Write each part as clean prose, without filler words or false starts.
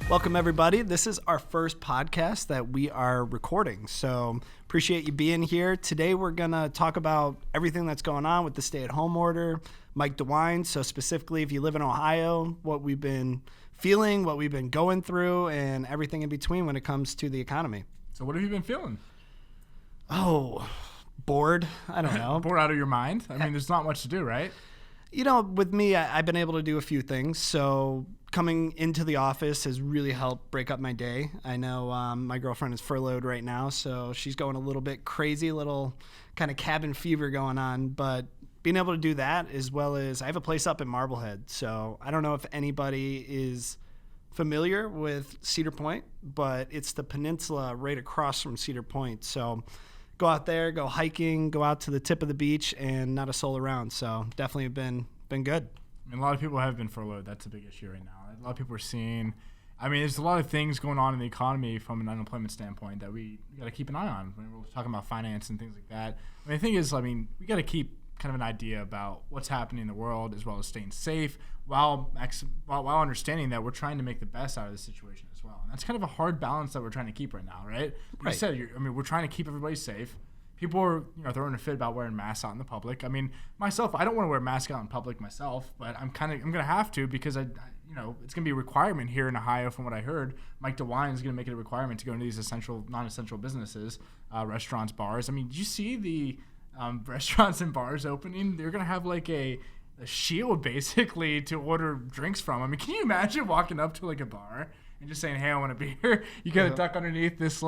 Welcome, everybody. This is our first podcast that we are recording, so appreciate you being here. Today, we're going to talk about everything that's going on with the stay-at-home order, Mike DeWine. So specifically, if you live in Ohio, what we've been feeling, what we've been going through, and everything in between when it comes to the economy. So what have you been feeling? Oh, bored. I don't know. Bored out of your mind? I mean, there's not much to do, right? You know, with me, I've been able to do a few things. So coming into the office has really helped break up my day. I know my girlfriend is furloughed right now, so she's going a little bit crazy, little kind of cabin fever going on. But being able to do that, as well as I have a place up in Marblehead. So I don't know if anybody is familiar with Cedar Point, but it's the peninsula right across from Cedar Point. So go out there, go hiking, go out to the tip of the beach, and not a soul around. So definitely been good. I mean, a lot of people have been furloughed. That's a big issue right now. A lot of people are seeing. I mean, there's a lot of things going on in the economy from an unemployment standpoint that we got to keep an eye on when we're talking about finance and things like that. I mean, the thing is, we got to keep kind of an idea about what's happening in the world, as well as staying safe, while understanding that we're trying to make the best out of the situation as well. And that's kind of a hard balance that we're trying to keep right now, right? Like you said, we're trying to keep everybody safe. People are, throwing a fit about wearing masks out in the public. I mean, myself, I don't want to wear a mask out in public myself, but I'm gonna have to because it's gonna be a requirement here in Ohio. From what I heard, Mike DeWine is gonna make it a requirement to go into these essential, non-essential businesses, restaurants, bars. I mean, did you see the restaurants and bars opening? They're gonna have like a shield basically to order drinks from. I mean, can you imagine walking up to like a bar and just saying, "Hey, I want a beer"? You gotta duck underneath this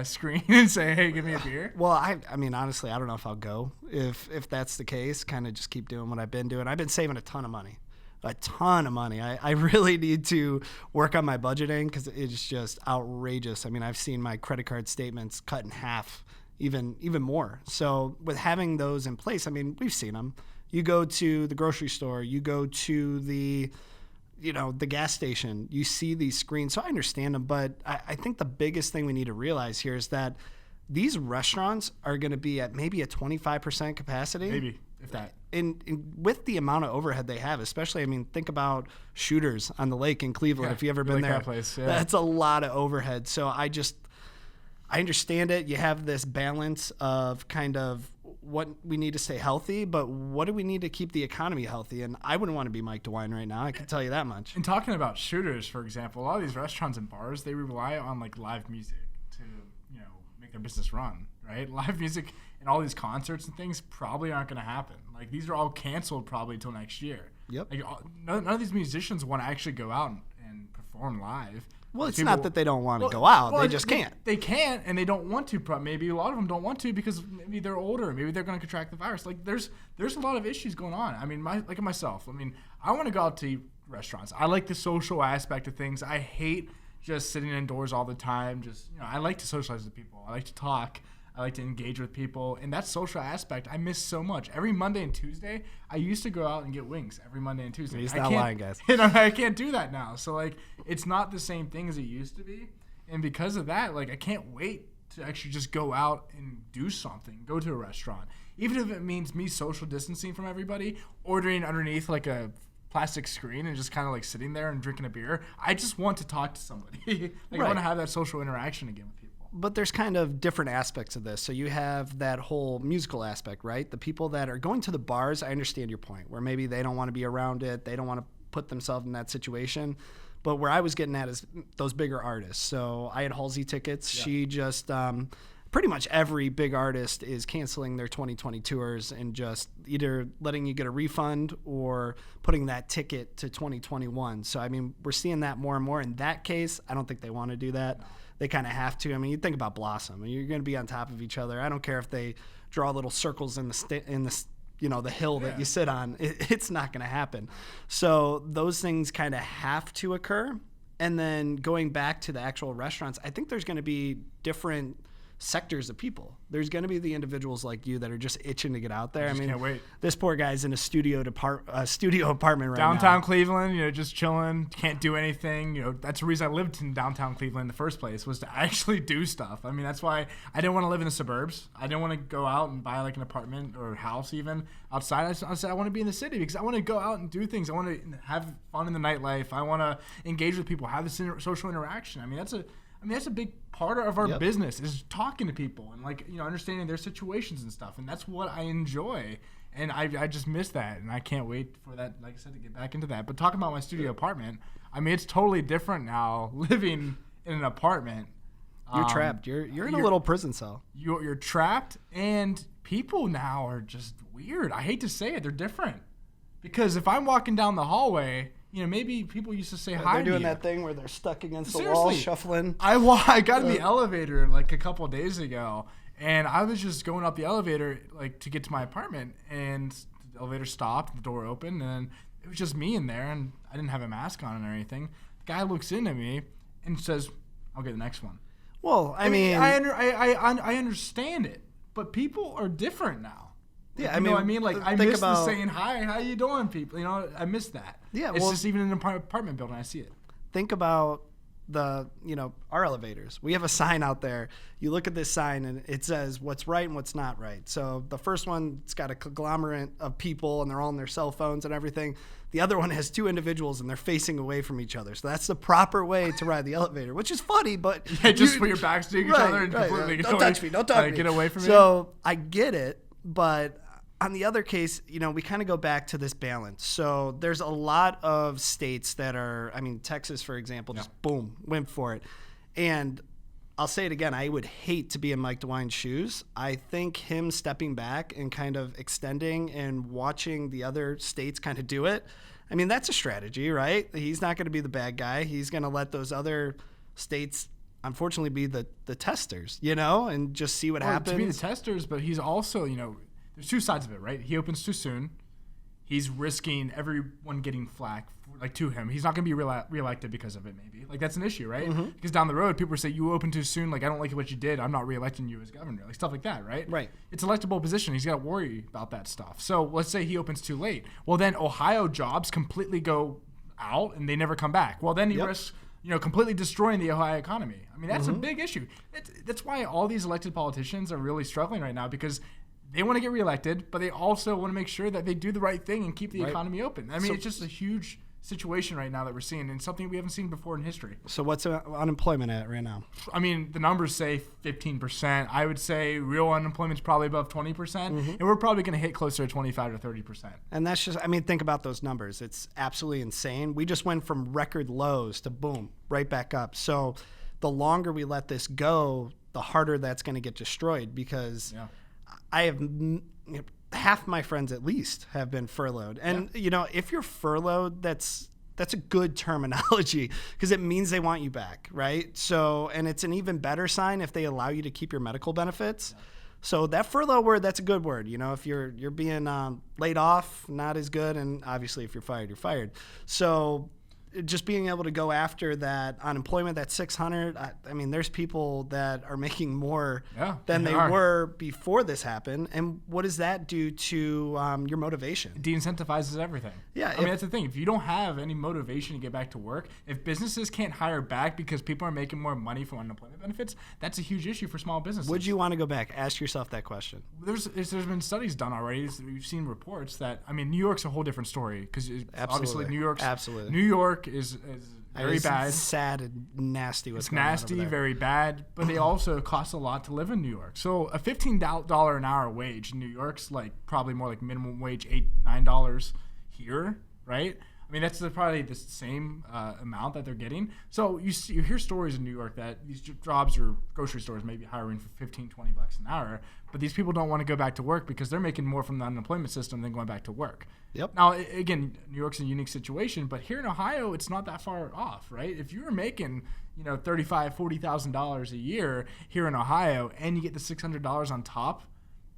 screen and say, "Hey, give me a beer." Well, I mean, honestly, I don't know if I'll go if that's the case. Kind of just keep doing what I've been doing. I've been saving a ton of money. I really need to work on my budgeting because it's just outrageous. I mean, I've seen my credit card statements cut in half, even more. So with having those in place, I mean, we've seen them. You go to the grocery store, you go to the gas station, you see these screens. So I understand them, but I think the biggest thing we need to realize here is that these restaurants are going to be at maybe a 25% capacity. Maybe, if that. And with the amount of overhead they have, especially, I mean, think about Shooters on the lake in Cleveland. If you've ever been there, that place, yeah. That's a lot of overhead. So I understand it. You have this balance of kind of what we need to stay healthy, but what do we need to keep the economy healthy? And I wouldn't want to be Mike DeWine right now. I can tell you that much. And talking about Shooters, for example, a lot of these restaurants and bars, they rely on like live music to, make their business run, right? Live music and all these concerts and things probably aren't going to happen. Like these are all canceled probably until next year. Yep. Like none of these musicians want to actually go out and perform live. Well, it's not that they don't want to go out. They just can't. They can't, and they don't want to. Maybe a lot of them don't want to because maybe they're older. Maybe they're going to contract the virus. Like there's a lot of issues going on. I mean, like myself. I mean, I want to go out to eat restaurants. I like the social aspect of things. I hate just sitting indoors all the time. I like to socialize with people. I like to talk. I like to engage with people. And that social aspect, I miss so much. Every Monday and Tuesday, I used to go out and get wings every Monday and Tuesday. He's not lying, guys. I can't do that now. So, it's not the same thing as it used to be. And because of that, I can't wait to actually just go out and do something, go to a restaurant. Even if it means me social distancing from everybody, ordering underneath, a plastic screen and just kind of, sitting there and drinking a beer. I just want to talk to somebody. I want to have that social interaction again with people. But there's kind of different aspects of this. So you have that whole musical aspect, right? The people that are going to the bars, I understand your point, where maybe they don't want to be around it. They don't want to put themselves in that situation. But where I was getting at is those bigger artists. So I had Halsey tickets. Yeah. She just pretty much every big artist is canceling their 2020 tours and just either letting you get a refund or putting that ticket to 2021. So, I mean, we're seeing that more and more. In that case, I don't think they want to do that. No. They kind of have to. I mean, you think about Blossom. You're going to be on top of each other. I don't care if they draw little circles in the hill that you sit on. It's not going to happen. So those things kind of have to occur. And then going back to the actual restaurants, I think there's going to be different sectors of people. There's going to be the individuals like you that are just itching to get out there. I mean, can't wait. This poor guy's in a studio apartment right downtown now. Cleveland, just chilling, can't do anything. That's the reason I lived in downtown Cleveland in the first place, was to actually do stuff. I mean, that's why I didn't want to live in the suburbs. I didn't want to go out and buy like an apartment or a house even outside. I said I want to be in the city because I want to go out and do things. I want to have fun in the nightlife. I want to engage with people, have this social interaction. I mean, that's a big part of our business, is talking to people and understanding their situations and stuff. And that's what I enjoy. And I just miss that. And I can't wait for that, like I said, to get back into that. But talking about my studio apartment, I mean, it's totally different now living in an apartment. You're trapped. You're in a little prison cell. You're trapped, and people now are just weird. I hate to say it. They're different. Because if I'm walking down the hallway, maybe people used to say hi to you. They're doing that thing where they're stuck against the wall, shuffling. I got in the elevator like a couple of days ago, and I was just going up the elevator to get to my apartment, and the elevator stopped, the door opened, and it was just me in there, and I didn't have a mask on or anything. The guy looks into me and says, "I'll get the next one." Well, I mean, I understand it, but people are different now. Yeah, I miss the saying hi, how you doing, people? I miss that. Yeah, it's just even in an apartment building, I see it. Think about our elevators. We have a sign out there. You look at this sign and it says what's right and what's not right. So the first one, it's got a conglomerate of people and they're all on their cell phones and everything. The other one has two individuals and they're facing away from each other. So that's the proper way to ride the elevator, which is funny, but just put your backs to each other and completely don't touch me, don't touch me. Get away from me. So I get it, but on the other case, we kind of go back to this balance. So there's a lot of states that are, Texas, for example, just boom, went for it. And I'll say it again, I would hate to be in Mike DeWine's shoes. I think him stepping back and kind of extending and watching the other states kind of do it, that's a strategy, right? He's not going to be the bad guy. He's going to let those other states, unfortunately, be the testers, and just see what happens. To be the testers, but he's also, there's two sides of it, right? He opens too soon. He's risking everyone getting flack to him. He's not going to be reelected because of it, maybe. That's an issue, right? Mm-hmm. Because down the road, people say, you open too soon. I don't like what you did. I'm not reelecting you as governor. Stuff like that, right? Right. It's an electable position. He's got to worry about that stuff. So let's say he opens too late. Well, then Ohio jobs completely go out and they never come back. Well, then he risks completely destroying the Ohio economy. That's a big issue. That's why all these elected politicians are really struggling right now, because they want to get reelected, but they also want to make sure that they do the right thing and keep the economy open. It's just a huge situation right now that we're seeing, and something we haven't seen before in history. So what's unemployment at right now? The numbers say 15%. I would say real unemployment is probably above 20%, and we're probably going to hit closer to 25 to 30%. And that's just, think about those numbers. It's absolutely insane. We just went from record lows to boom, right back up. So the longer we let this go, the harder that's going to get destroyed, because I have half my friends at least have been furloughed. And, if you're furloughed, that's a good terminology, because it means they want you back, right? So, and it's an even better sign if they allow you to keep your medical benefits. Yeah. So that furlough word, that's a good word. If you're being laid off, not as good. And obviously if you're fired, you're fired. So just being able to go after that unemployment, that 600, there's people that are making more than they were before this happened. And what does that do to your motivation? It de-incentivizes everything. Yeah. That's the thing. If you don't have any motivation to get back to work, if businesses can't hire back because people are making more money from unemployment benefits, that's a huge issue for small businesses. Would you want to go back? Ask yourself that question. There's been studies done already. We've seen reports that, New York's a whole different story, because obviously New York is very bad. It's sad and nasty. It's nasty, very bad, but they also cost a lot to live in New York. So a $15 an hour wage in New York's probably more like minimum wage, $8-9 here, right? That's probably the same amount that they're getting. So you hear stories in New York that these jobs or grocery stores may be hiring for $15-20 an hour, but these people don't want to go back to work because they're making more from the unemployment system than going back to work. Yep. Now, again, New York's a unique situation, but here in Ohio, it's not that far off, right? If you're making, $35,000-$40,000 a year here in Ohio, and you get the $600 on top,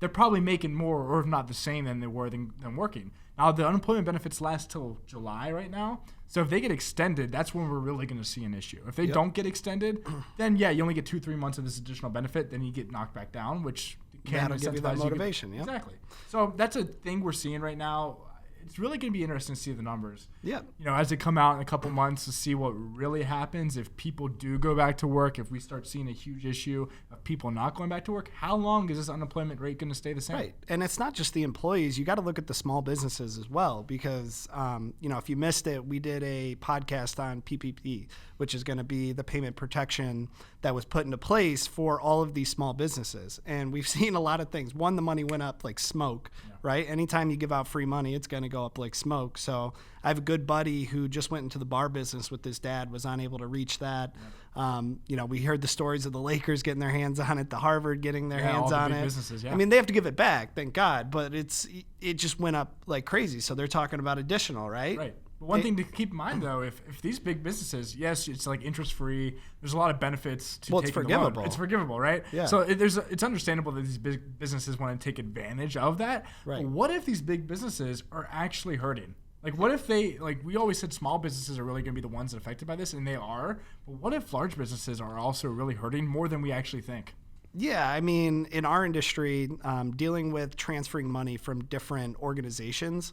they're probably making more, or if not the same than they were than working. Now, the unemployment benefits last till July right now. So if they get extended, that's when we're really going to see an issue. If they don't get extended, then yeah, you only get 2-3 months of this additional benefit. Then you get knocked back down, which can give you that motivation. Yeah, exactly. So that's a thing we're seeing right now. It's really going to be interesting to see the numbers. Yeah. As they come out in a couple months to see what really happens. If people do go back to work, if we start seeing a huge issue of people not going back to work, how long is this unemployment rate going to stay the same? Right. And it's not just the employees. You got to look at the small businesses as well, because, if you missed it, we did a podcast on PPP, which is going to be the payment protection that was put into place for all of these small businesses. And we've seen a lot of things. One, the money went up like smoke, right? Anytime you give out free money, it's going to go up like smoke. So I have a good buddy who just went into the bar business with his dad, was unable to reach that. We heard the stories of the Lakers getting their hands on it, the Harvard getting their hands on it. Businesses, yeah. I mean, they have to give it back, thank God, but it just went up like crazy. So they're talking about additional, right? Right. But one thing to keep in mind, though, if these big businesses, yes, it's like interest-free. There's a lot of benefits to taking the loan. It's forgivable, right? Yeah. So it's understandable that these big businesses want to take advantage of that. Right. But what if these big businesses are actually hurting? Like, what if we always said small businesses are really going to be the ones that are affected by this, and they are. But what if large businesses are also really hurting more than we actually think? Yeah, I mean, in our industry, dealing with transferring money from different organizations,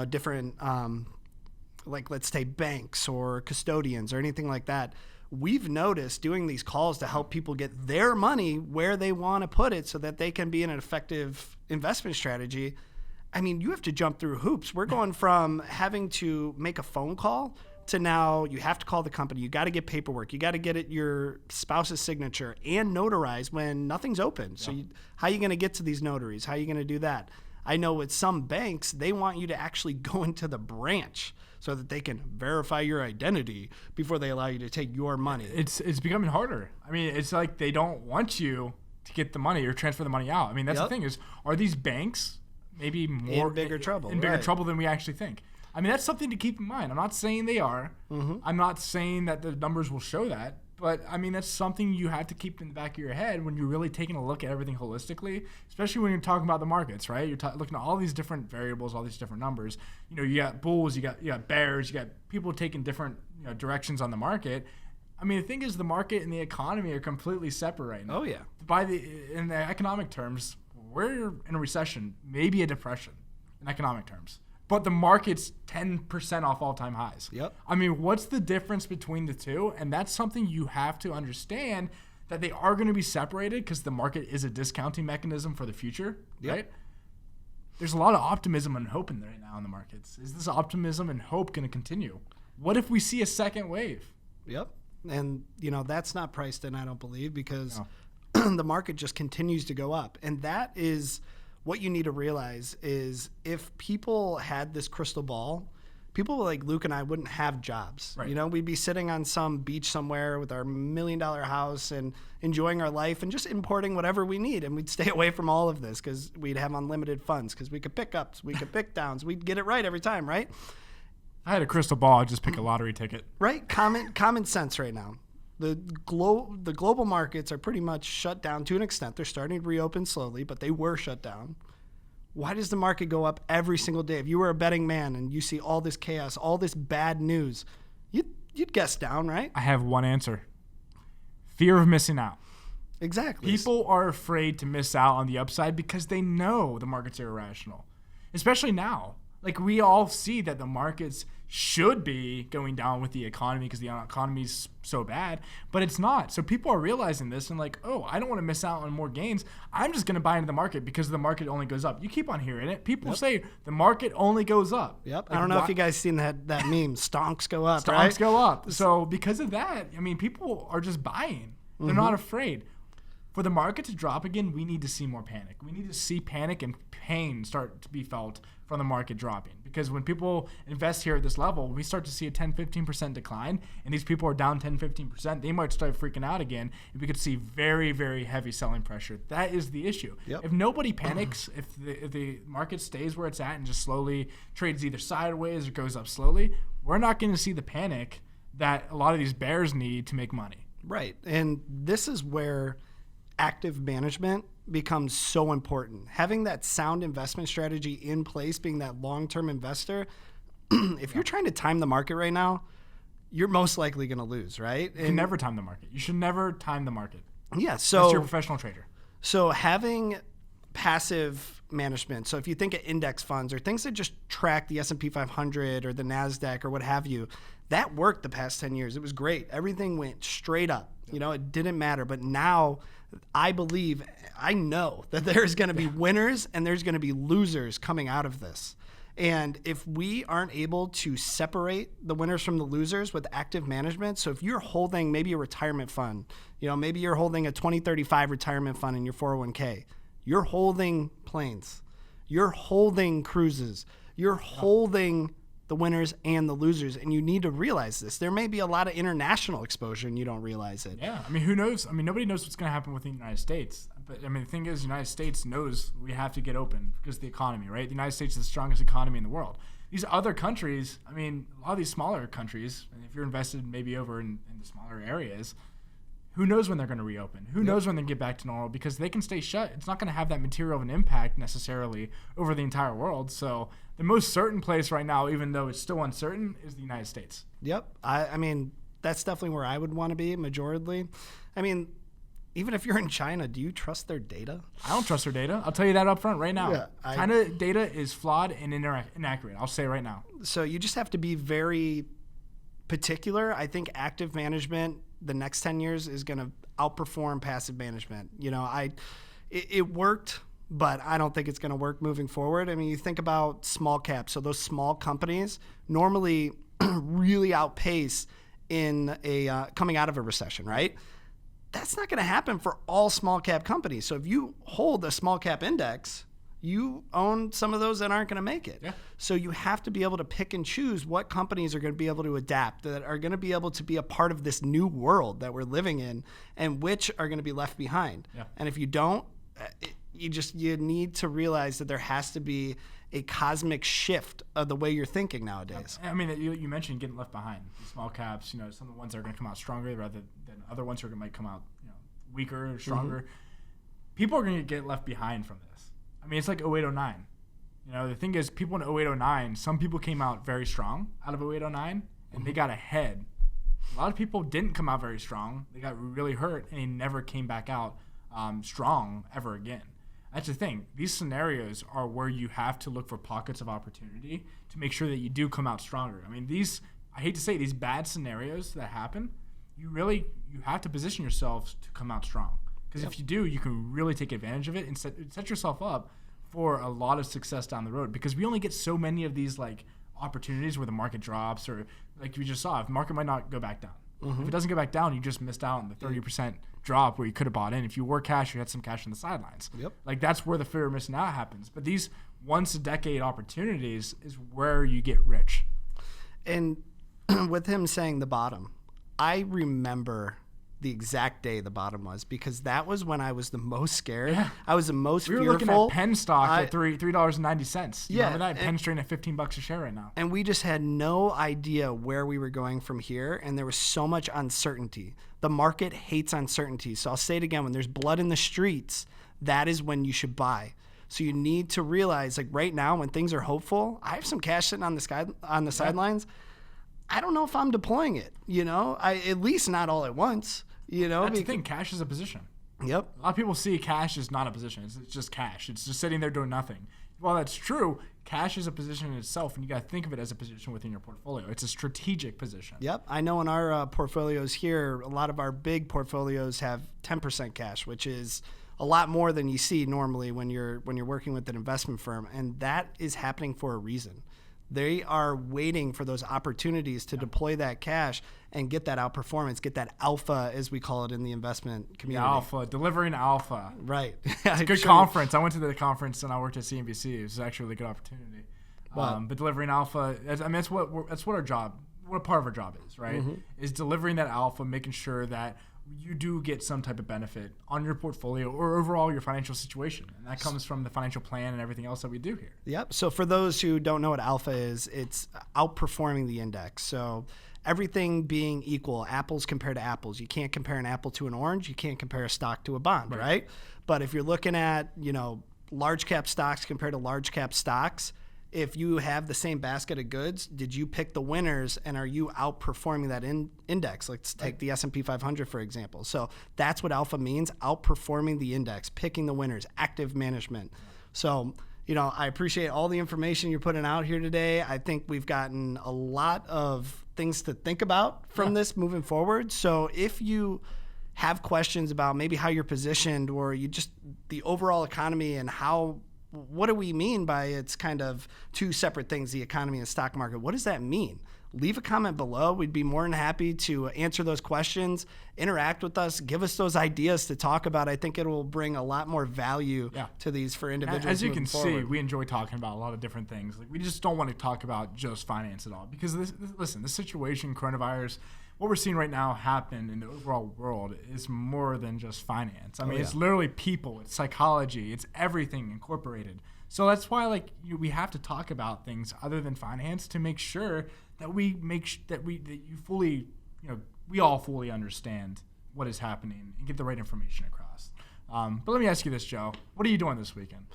different like let's say banks or custodians or anything like that, we've noticed doing these calls to help people get their money where they want to put it so that they can be in an effective investment strategy. I mean, you have to jump through hoops. We're going from having to make a phone call to now you have to call the company. You got to get paperwork. You got to get your spouse's signature and notarize when nothing's open. So how are you going to get to these notaries? How are you going to do that? I know with some banks, they want you to actually go into the branch so that they can verify your identity before they allow you to take your money. It's becoming harder. I mean, it's like they don't want you to get the money or transfer the money out. I mean, that's the thing is, are these banks maybe more in bigger trouble than we actually think? I mean, that's something to keep in mind. I'm not saying they are. Mm-hmm. I'm not saying that the numbers will show that. But, I mean, that's something you have to keep in the back of your head when you're really taking a look at everything holistically, especially when you're talking about the markets, right? You're looking at all these different variables, all these different numbers. You got bulls, you got bears, you got people taking different directions on the market. I mean, the thing is the market and the economy are completely separate right now. Oh, yeah. In the economic terms, we're in a recession, maybe a depression in economic terms. But the market's 10% off all-time highs. Yep. I mean, what's the difference between the two? And that's something you have to understand, that they are going to be separated because the market is a discounting mechanism for the future, right? There's a lot of optimism and hope right now in the markets. Is this optimism and hope going to continue? What if we see a second wave? Yep. And, that's not priced in, I don't believe, because the market just continues to go up. And that is what you need to realize is if people had this crystal ball, people like Luke and I wouldn't have jobs. Right. We'd be sitting on some beach somewhere with our $1 million house and enjoying our life and just importing whatever we need. And we'd stay away from all of this because we'd have unlimited funds because we could pick ups, we could pick downs. We'd get it right every time, right? I had a crystal ball. I'd just pick a lottery ticket. Right? Common sense right now. The global markets are pretty much shut down to an extent. They're starting to reopen slowly, but they were shut down. Why does the market go up every single day? If you were a betting man and you see all this chaos, all this bad news, you'd guess down, right? I have one answer. Fear of missing out. Exactly. People are afraid to miss out on the upside because they know the markets are irrational, especially now. Like, we all see that the markets should be going down with the economy because the economy is so bad, but it's not. So people are realizing this and like, oh, I don't want to miss out on more gains. I'm just going to buy into the market because the market only goes up. You keep on hearing it. People say the market only goes up. Yep. Like, I don't know if you guys seen that meme. Stonks go up, Stonks right? go up. So because of that, I mean, people are just buying. They're not afraid. For the market to drop again, we need to see more panic. We need to see panic and pain start to be felt from the market dropping. Because when people invest here at this level, we start to see a 10-15% decline, and these people are down 10-15%, they might start freaking out again, and we could see very, very heavy selling pressure. That is the issue. Yep. If nobody panics, if the market stays where it's at and just slowly trades either sideways or goes up slowly, we're not going to see the panic that a lot of these bears need to make money. Right. And this is where active management becomes so important. Having that sound investment strategy in place, being that long-term investor, if you're trying to time the market right now, you're most likely going to lose, right? You can never time the market. You should never time the market. Yeah. So unless you're a professional trader. So having passive management. So if you think of index funds or things that just track the S&P 500 or the NASDAQ or what have you, that worked the past 10 years. It was great. Everything went straight up. You know, it didn't matter. But now I know that there's going to be winners and there's going to be losers coming out of this. And if we aren't able to separate the winners from the losers with active management, so if you're holding maybe a retirement fund, you know, maybe you're holding a 2035 retirement fund in your 401k, you're holding planes, you're holding cruises, you're holding the winners and the losers, and you need to realize this. There may be a lot of international exposure and you don't realize it. Yeah, I mean, who knows? I mean, nobody knows what's going to happen within the United States. But, I mean, the thing is, the United States knows we have to get open because of the economy, right? The United States is the strongest economy in the world. These other countries, I mean, a lot of these smaller countries, and if you're invested maybe over in the smaller areas, who knows when they're going to reopen? Who knows when they get back to normal? Because they can stay shut. It's not going to have that material of an impact necessarily over the entire world. So the most certain place right now, even though it's still uncertain, is the United States. Yep. I mean, that's definitely where I would want to be majorly. I mean, even if you're in China, do you trust their data? I don't trust their data. I'll tell you that up front right now. Yeah, China data is flawed and inaccurate. I'll say right now. So you just have to be very particular. I think active management the next 10 years is going to outperform passive management. You know, it worked, but I don't think it's going to work moving forward. I mean, you think about small caps. So those small companies normally really outpace in a coming out of a recession, right? That's not going to happen for all small cap companies. So if you hold a small cap index, you own some of those that aren't going to make it. Yeah. So you have to be able to pick and choose what companies are going to be able to adapt, that are going to be able to be a part of this new world that we're living in, and which are going to be left behind. Yeah. And if you don't, you need to realize that there has to be a cosmic shift of the way you're thinking nowadays. I mean, you mentioned getting left behind. The small caps, you know, some of the ones that are going to come out stronger rather than other ones who might come out, you know, weaker or stronger. Mm-hmm. People are going to get left behind from this. I mean, it's like 08, 09. You know, the thing is, people in 08, 09, some people came out very strong out of 08, 09, and they got ahead. A lot of people didn't come out very strong. They got really hurt, and they never came back out strong ever again. That's the thing. These scenarios are where you have to look for pockets of opportunity to make sure that you do come out stronger. I mean, I hate to say, these bad scenarios that happen, you have to position yourselves to come out strong. Because if you do, you can really take advantage of it and set yourself up for a lot of success down the road. Because we only get so many of these like opportunities where the market drops, or like we just saw, if the market might not go back down. Mm-hmm. If it doesn't go back down, you just missed out on the 30% drop where you could have bought in. If you were cash, you had some cash on the sidelines. Yep. Like that's where the fear of missing out happens. But these once a decade opportunities is where you get rich. And with him saying the bottom, I remember the exact day the bottom was, because that was when I was the most scared. Yeah. I was the most fearful. We were looking at Penn stock at $3.90. Yeah, remember that? Penn's trading at $15 a share right now. And we just had no idea where we were going from here, and there was so much uncertainty. The market hates uncertainty. So I'll say it again, when there's blood in the streets, that is when you should buy. So you need to realize, like right now, when things are hopeful, I have some cash sitting on the sidelines. I don't know if I'm deploying it, you know, at least not all at once, you know. That's the thing. Cash is a position. Yep. A lot of people see cash as not a position. It's just cash. It's just sitting there doing nothing. While that's true, cash is a position in itself, and you got to think of it as a position within your portfolio. It's a strategic position. Yep. I know in our portfolios here, a lot of our big portfolios have 10% cash, which is a lot more than you see normally when you're working with an investment firm, and that is happening for a reason. They are waiting for those opportunities to deploy that cash and get that outperformance, get that alpha, as we call it in the investment community. Alpha, delivering alpha. Right. It's a good conference. I went to the conference and I worked at CNBC. It was actually a really good opportunity. But delivering alpha, I mean, that's what our job, what a part of our job is, right? Mm-hmm. Is delivering that alpha, making sure that you do get some type of benefit on your portfolio or overall your financial situation. And that comes from the financial plan and everything else that we do here. Yep. So for those who don't know what alpha is, it's outperforming the index. So everything being equal, apples compared to apples. You can't compare an apple to an orange. You can't compare a stock to a bond, right? But if you're looking at, large cap stocks compared to large cap stocks, if you have the same basket of goods, did you pick the winners and are you outperforming that index? Let's take the S&P 500, for example. So that's what alpha means, outperforming the index, picking the winners, active management. So, I appreciate all the information you're putting out here today. I think we've gotten a lot of things to think about from this moving forward. So if you have questions about maybe how you're positioned or you just the overall economy and what do we mean by it's kind of two separate things, the economy and the stock market? What does that mean? Leave a comment below. We'd be more than happy to answer those questions, interact with us, give us those ideas to talk about. I think it will bring a lot more value to these for individuals. As you can forward. see, we enjoy talking about a lot of different things. Like we just don't want to talk about just finance at all because listen, the situation, coronavirus, what we're seeing right now happen in the overall world is more than just finance. I mean, it's literally people, it's psychology, it's everything incorporated. So that's why we have to talk about things other than finance to make sure that we all fully understand what is happening and get the right information across. But let me ask you this, Joe. What are you doing this weekend?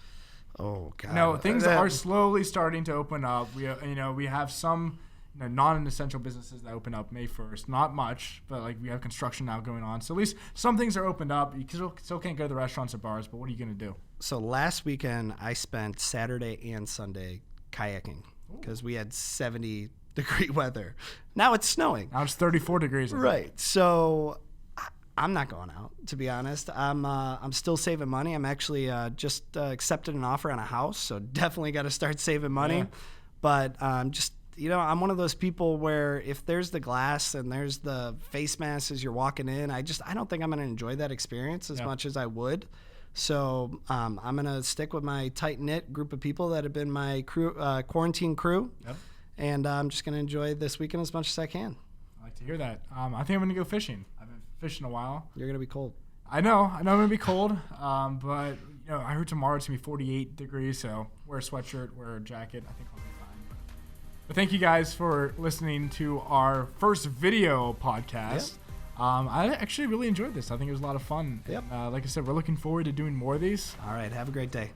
Oh God. Things are slowly starting to open up. We have some non-essential businesses that open up May 1st. Not much, but we have construction now going on. So at least some things are opened up. You still can't go to the restaurants or bars, but what are you going to do? So last weekend, I spent Saturday and Sunday kayaking because we had 70-degree weather. Now it's snowing. Now it's 34 degrees. Right. So I'm not going out, to be honest. I'm still saving money. I'm actually just accepted an offer on a house, so definitely got to start saving money. Yeah. But I'm one of those people where if there's the glass and there's the face mask as you're walking in, I don't think I'm going to enjoy that experience as much as I would. So I'm going to stick with my tight-knit group of people that have been my crew, quarantine crew. Yep. And I'm just going to enjoy this weekend as much as I can. I like to hear that. I think I'm going to go fishing. I've been fishing a while. You're going to be cold. I know I'm going to be cold. But I heard tomorrow it's going to be 48 degrees, so wear a sweatshirt, wear a jacket. I think I'll be fine. But thank you guys for listening to our first video podcast. Yep. I actually really enjoyed this. I think it was a lot of fun. Yep. And, like I said, we're looking forward to doing more of these. All right. Have a great day.